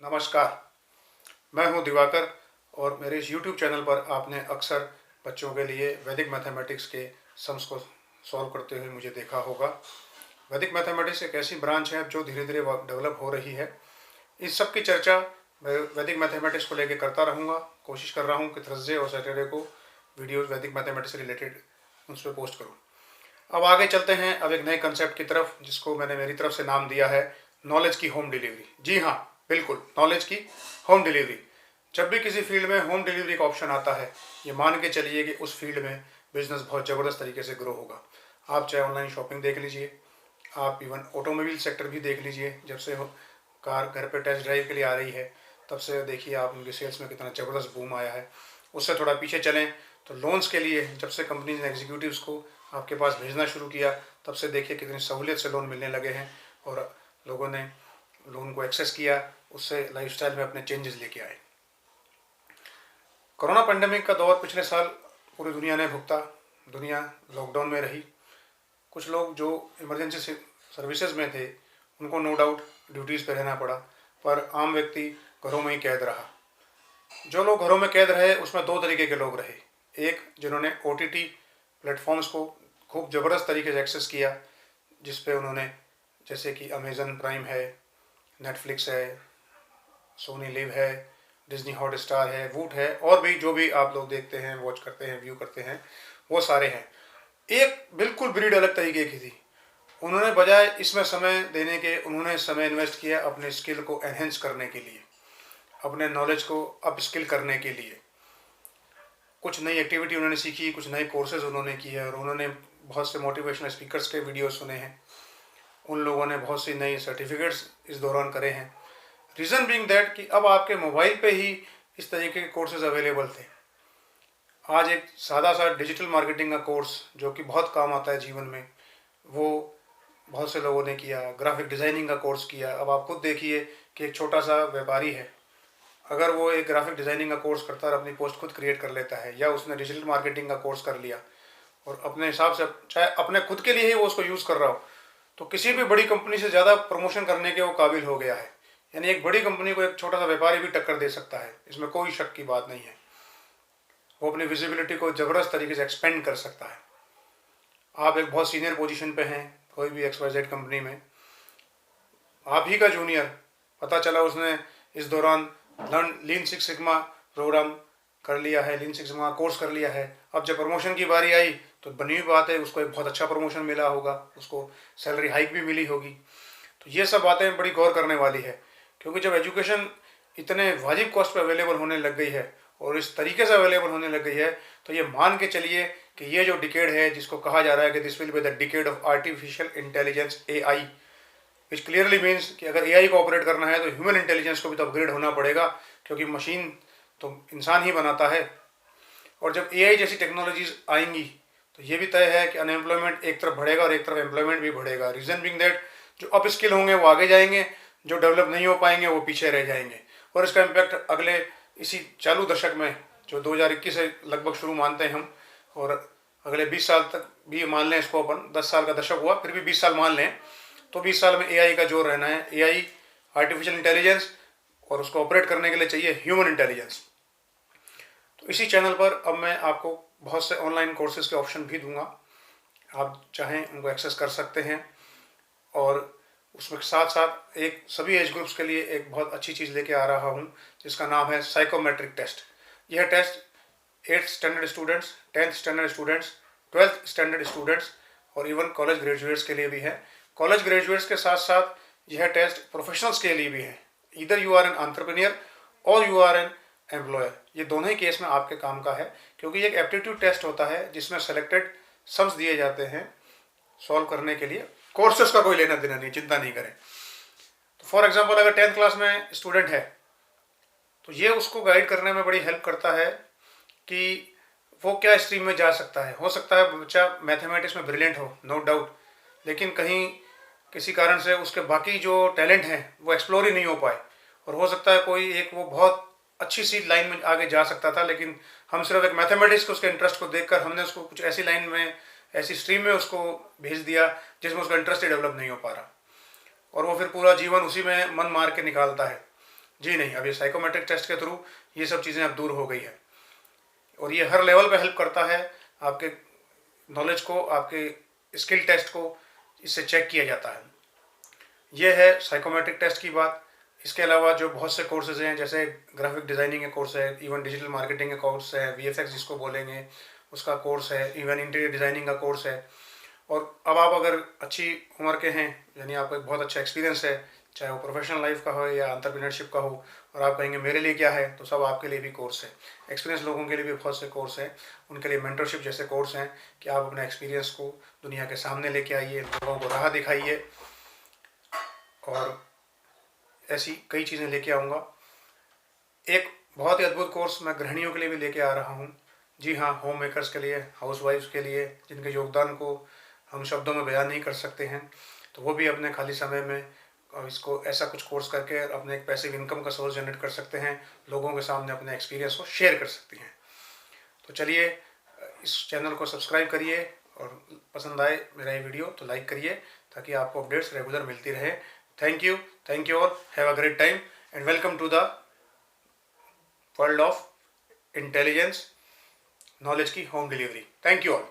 नमस्कार, मैं हूं दिवाकर और मेरे इस YouTube चैनल पर आपने अक्सर बच्चों के लिए वैदिक मैथमेटिक्स के सम्स को सॉल्व करते हुए मुझे देखा होगा। वैदिक मैथमेटिक्स एक ऐसी ब्रांच है जो धीरे धीरे डेवलप हो रही है। इस सब की चर्चा मैं वैदिक मैथमेटिक्स को लेकर करता रहूँगा। कोशिश कर रहा हूँ कि थर्सडे और सैटरडे को वीडियोज़ वैदिक मैथमेटिक्स से रिलेटेड उस पर पोस्ट करूँ। अब आगे चलते हैं अब एक नए कंसेप्ट की तरफ, जिसको मैंने मेरी तरफ से नाम दिया है नॉलेज की होम डिलीवरी। जी हाँ, बिल्कुल, नॉलेज की होम डिलीवरी। जब भी किसी फील्ड में होम डिलीवरी का ऑप्शन आता है, ये मान के चलिए कि उस फील्ड में बिजनेस बहुत ज़बरदस्त तरीके से ग्रो होगा। आप चाहे ऑनलाइन शॉपिंग देख लीजिए, आप इवन ऑटोमोबाइल सेक्टर भी देख लीजिए। जब से कार घर पे टेस्ट ड्राइव के लिए आ रही है, तब से देखिए आप उनके सेल्स में कितना ज़बरदस्त बूम आया है। उससे थोड़ा पीछे चलें तो लोन्स के लिए जब से कंपनीज ने एग्जीक्यूटिव्स को आपके पास भेजना शुरू किया, तब से देखिए कितनी सहूलियत से लोन मिलने लगे हैं और लोगों ने लोन को एक्सेस किया, उससे लाइफस्टाइल में अपने चेंजेस लेके आए। कोरोना पेंडेमिक का दौर पिछले साल पूरी दुनिया ने भुगता। दुनिया लॉकडाउन में रही। कुछ लोग जो इमरजेंसी सर्विसेज में थे, उनको नो डाउट ड्यूटीज़ पे रहना पड़ा, पर आम व्यक्ति घरों में ही कैद रहा। जो लोग घरों में कैद रहे, उसमें दो तरीके के लोग रहे। एक, जिन्होंने OTT प्लेटफॉर्म्स को खूब ज़बरदस्त तरीके से एक्सेस किया, जिस पे उन्होंने, जैसे कि अमेज़न प्राइम है, नेटफ्लिक्स है, सोनी लिव है, डिज्नी हॉटस्टार है, वूट है, और भी जो भी आप लोग देखते हैं, वॉच करते हैं, व्यू करते हैं, वो सारे हैं। एक बिल्कुल ब्रीड अलग तरीके की थी। उन्होंने बजाय इसमें समय देने के, उन्होंने समय इन्वेस्ट किया अपने स्किल को एनहेंस करने के लिए, अपने नॉलेज को अप स्किल करने के लिए। कुछ नई एक्टिविटी उन्होंने सीखी, कुछ नए कोर्सेज उन्होंने किए, और उन्होंने बहुत से मोटिवेशनल स्पीकर्स के वीडियो सुने हैं। उन लोगों ने बहुत सी नई सर्टिफिकेट्स इस दौरान करे हैं। रीज़न बीइंग दैट कि अब आपके मोबाइल पे ही इस तरीके के कोर्सेज अवेलेबल थे। आज एक सादा सा डिजिटल मार्केटिंग का कोर्स जो कि बहुत काम आता है जीवन में, वो बहुत से लोगों ने किया। ग्राफिक डिज़ाइनिंग का कोर्स किया। अब आप खुद देखिए कि एक छोटा सा व्यापारी है, अगर वो एक ग्राफिक डिज़ाइनिंग का कोर्स करता है और अपनी पोस्ट खुद क्रिएट कर लेता है, या उसने डिजिटल मार्केटिंग का कोर्स कर लिया और अपने हिसाब से, चाहे अपने खुद के लिए ही वो उसको यूज़ कर रहा हो, तो किसी भी बड़ी कंपनी से ज़्यादा प्रमोशन करने के वो काबिल हो गया है। यानी एक बड़ी कंपनी को एक छोटा सा व्यापारी भी टक्कर दे सकता है, इसमें कोई शक की बात नहीं है। वो अपनी विजिबिलिटी को ज़बरदस्त तरीके से एक्सपेंड कर सकता है। आप एक बहुत सीनियर पोजीशन पे हैं कोई भी XYZ कंपनी में, आप ही का जूनियर, पता चला उसने इस दौरान लीन सिक्स सिग्मा प्रोग्राम कर लिया है, लीन सिक्स सिग्मा कोर्स कर लिया है। अब जब प्रमोशन की बारी आई तो बनी हुई बात है, उसको एक बहुत अच्छा प्रमोशन मिला होगा, उसको सैलरी हाइक भी मिली होगी। तो ये सब बातें बड़ी गौर करने वाली है, क्योंकि जब एजुकेशन इतने वाजिब कॉस्ट पे अवेलेबल होने लग गई है और इस तरीके से अवेलेबल होने लग गई है, तो ये मान के चलिए कि ये जो डिकेड है, जिसको कहा जा रहा है कि this will be the decade of artificial intelligence, AI, which clearly means कि अगर AI को ऑपरेट करना है तो ह्यूमन इंटेलिजेंस को भी तो अपग्रेड होना पड़ेगा, क्योंकि मशीन तो इंसान ही बनाता है। और जब AI जैसी टेक्नोलॉजीज आएंगी तो ये भी तय है कि अनएम्प्लॉयमेंट एक तरफ बढ़ेगा और एक तरफ एम्प्लॉयमेंट भी बढ़ेगा। रीज़न बिंग दैट जो अप स्किल होंगे वो आगे जाएंगे, जो डेवलप नहीं हो पाएंगे वो पीछे रह जाएंगे। और इसका इम्पैक्ट अगले इसी चालू दशक में, जो 2021 से लगभग शुरू मानते हैं हम, और अगले 20 साल तक भी मान लें इसको अपन, 10 साल का दशक हुआ फिर भी 20 साल मान लें, तो 20 साल में AI का जोर रहना है। AI आर्टिफिशियल इंटेलिजेंस, और उसको ऑपरेट करने के लिए चाहिए ह्यूमन इंटेलिजेंस। तो इसी चैनल पर अब मैं आपको बहुत से ऑनलाइन कोर्सेज के ऑप्शन भी दूंगा, आप चाहें उनको एक्सेस कर सकते हैं। और उसमें साथ साथ एक सभी एज ग्रुप्स के लिए एक बहुत अच्छी चीज़ लेके आ रहा हूँ, जिसका नाम है साइकोमेट्रिक टेस्ट। यह test 8th standard students, 10th standard students, 12th standard students और इवन कॉलेज ग्रेजुएट्स के लिए भी है। कॉलेज ग्रेजुएट्स के साथ साथ यह टेस्ट प्रोफेशनल्स के लिए भी है। इधर यू आर एन एंटरप्रेन्योर और यू आर एन एम्प्लॉयर, ये दोनों ही केस में आपके काम का है, क्योंकि ये एक एप्टीट्यूड टेस्ट होता है जिसमें सेलेक्टेड सम्स दिए जाते हैं सॉल्व करने के लिए। कोर्सेस का कोई लेना देना नहीं, चिंता नहीं करें। तो फॉर एग्जांपल अगर 10th क्लास में स्टूडेंट है, तो ये उसको गाइड करने में बड़ी हेल्प करता है कि वो क्या स्ट्रीम में जा सकता है। हो सकता है बच्चा मैथमेटिक्स में ब्रिलियंट हो, नो डाउट, लेकिन कहीं किसी कारण से उसके बाकी जो टैलेंट हैं वो एक्सप्लोर ही नहीं हो पाए, और हो सकता है कोई एक वो बहुत अच्छी सी लाइन में आगे जा सकता था, लेकिन हम सिर्फ एक मैथमेटिक्स के उसके इंटरेस्ट को देखकर हमने उसको कुछ ऐसी लाइन में, ऐसी स्ट्रीम में उसको भेज दिया जिसमें उसका इंटरेस्ट ही डेवलप नहीं हो पा रहा, और वो फिर पूरा जीवन उसी में मन मार के निकालता है। जी नहीं, अब ये साइकोमेट्रिक टेस्ट के थ्रू ये सब चीज़ें अब दूर हो गई है और ये हर लेवल पे हेल्प करता है। आपके नॉलेज को, आपके स्किल टेस्ट को इससे चेक किया जाता है। ये है साइकोमेट्रिक टेस्ट की बात। इसके अलावा जो बहुत से कोर्सेज हैं, जैसे ग्राफिक डिज़ाइनिंग के कोर्स है, इवन डिजिटल मार्केटिंग के कोर्स है, वीएफएक्स जिसको बोलेंगे उसका कोर्स है, इवन इंटीरियर डिज़ाइनिंग का कोर्स है। और अब आप अगर अच्छी उम्र के हैं, यानी आपको एक बहुत अच्छा एक्सपीरियंस है, चाहे वो प्रोफेशनल लाइफ का हो या एंटरप्रेन्योरशिप का हो, और आप कहेंगे मेरे लिए क्या है, तो सब आपके लिए भी कोर्स है। एक्सपीरियंस लोगों के लिए भी बहुत से कोर्स हैं, उनके लिए मेंटरशिप जैसे कोर्स हैं कि आप अपने एक्सपीरियंस को दुनिया के सामने लेके आइए, लोगों को राह दिखाइए। और ऐसी कई चीज़ें लेके आऊँगा। एक बहुत ही अद्भुत कोर्स मैं गृहिणियों के लिए भी लेके आ रहा हूँ। जी हाँ, होम मेकर्स के लिए, हाउसवाइफ्स के लिए, जिनके योगदान को हम शब्दों में बयान नहीं कर सकते हैं, तो वो भी अपने खाली समय में इसको ऐसा कुछ कोर्स करके अपने एक पैसिव इनकम का सोर्स जनरेट कर सकते हैं, लोगों के सामने अपने एक्सपीरियंस को शेयर कर सकती हैं। तो चलिए, इस चैनल को सब्सक्राइब करिए और पसंद आए मेरा ये वीडियो तो लाइक करिए, ताकि आपको अपडेट्स रेगुलर मिलती रहे। Thank you all, have a great time and welcome to the world of intelligence knowledge की home delivery. Thank you all.